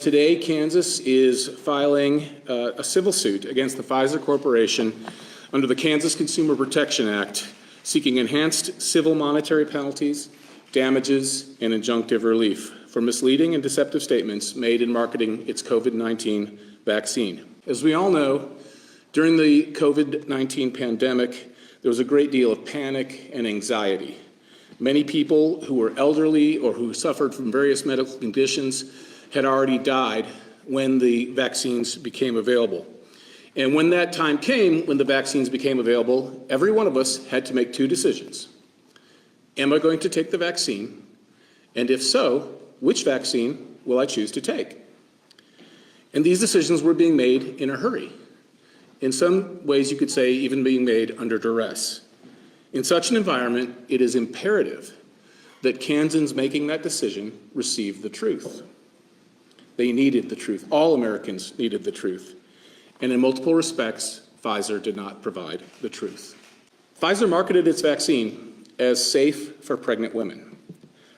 Today, Kansas is filing a civil suit against the Pfizer Corporation under the Kansas Consumer Protection Act, seeking enhanced civil monetary penalties, damages, and injunctive relief for misleading and deceptive statements made in marketing its COVID-19 vaccine. As we all know, during the COVID-19 pandemic, there was a great deal of panic and anxiety. Many people who were elderly or who suffered from various medical conditions had already died when the vaccines became available. And when that time came, when the vaccines became available, every one of us had to make two decisions. Am I going to take the vaccine? And if so, which vaccine will I choose to take? And these decisions were being made in a hurry. In some ways, you could say even being made under duress. In such an environment, it is imperative that Kansans making that decision receive the truth. They needed the truth. All Americans needed the truth. And in multiple respects, Pfizer did not provide the truth. Pfizer marketed its vaccine as safe for pregnant women.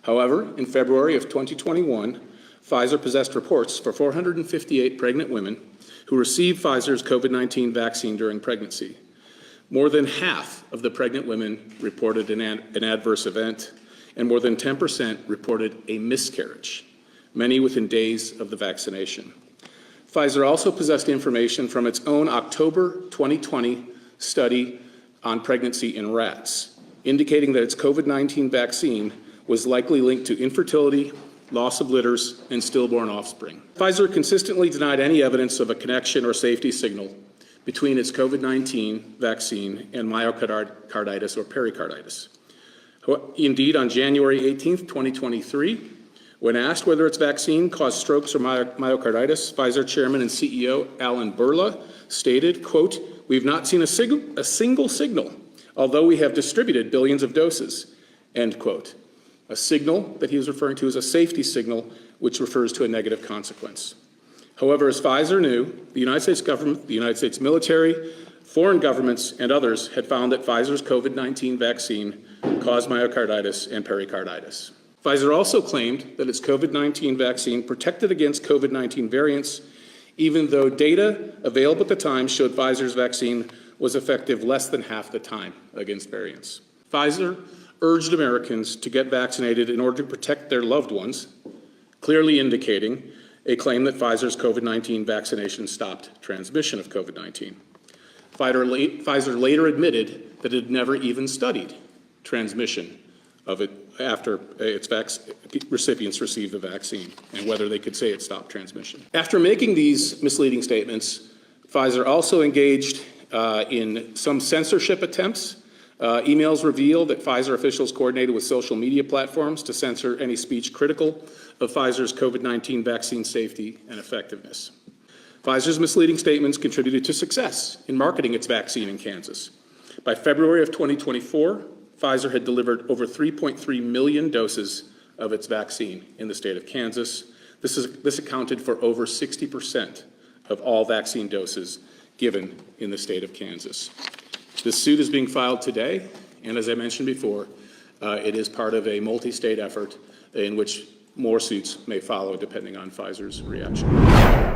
However, in February of 2021, Pfizer possessed reports for 458 pregnant women who received Pfizer's COVID-19 vaccine during pregnancy. More than half of the pregnant women reported an adverse event, and more than 10% reported a miscarriage, many within days of the vaccination. Pfizer also possessed information from its own October 2020 study on pregnancy in rats, indicating that its COVID-19 vaccine was likely linked to infertility, loss of litters, and stillborn offspring. Pfizer consistently denied any evidence of a connection or safety signal between its COVID-19 vaccine and myocarditis or pericarditis. Indeed, on January 18, 2023, when asked whether its vaccine caused strokes or myocarditis, Pfizer chairman and CEO Alan Berla stated, quote, "We've not seen a single signal, although we have distributed billions of doses," end quote. A signal that he was referring to as a safety signal, which refers to a negative consequence. However, as Pfizer knew, the United States government, the United States military, foreign governments, and others had found that Pfizer's COVID-19 vaccine caused myocarditis and pericarditis. Pfizer also claimed that its COVID-19 vaccine protected against COVID-19 variants, even though data available at the time showed Pfizer's vaccine was effective less than half the time against variants. Pfizer urged Americans to get vaccinated in order to protect their loved ones, clearly indicating a claim that Pfizer's COVID-19 vaccination stopped transmission of COVID-19. Pfizer later admitted that it had never even studied transmission of it after its recipients received the vaccine and whether they could say it stopped transmission. After making these misleading statements, Pfizer also engaged in some censorship attempts. Emails reveal that Pfizer officials coordinated with social media platforms to censor any speech critical of Pfizer's COVID-19 vaccine safety and effectiveness. Pfizer's misleading statements contributed to success in marketing its vaccine in Kansas. By February of 2024, Pfizer had delivered over 3.3 million doses of its vaccine in the state of Kansas. This accounted for over 60% of all vaccine doses given in the state of Kansas. This suit is being filed today, and as I mentioned before, it is part of a multi-state effort in which more suits may follow depending on Pfizer's reaction.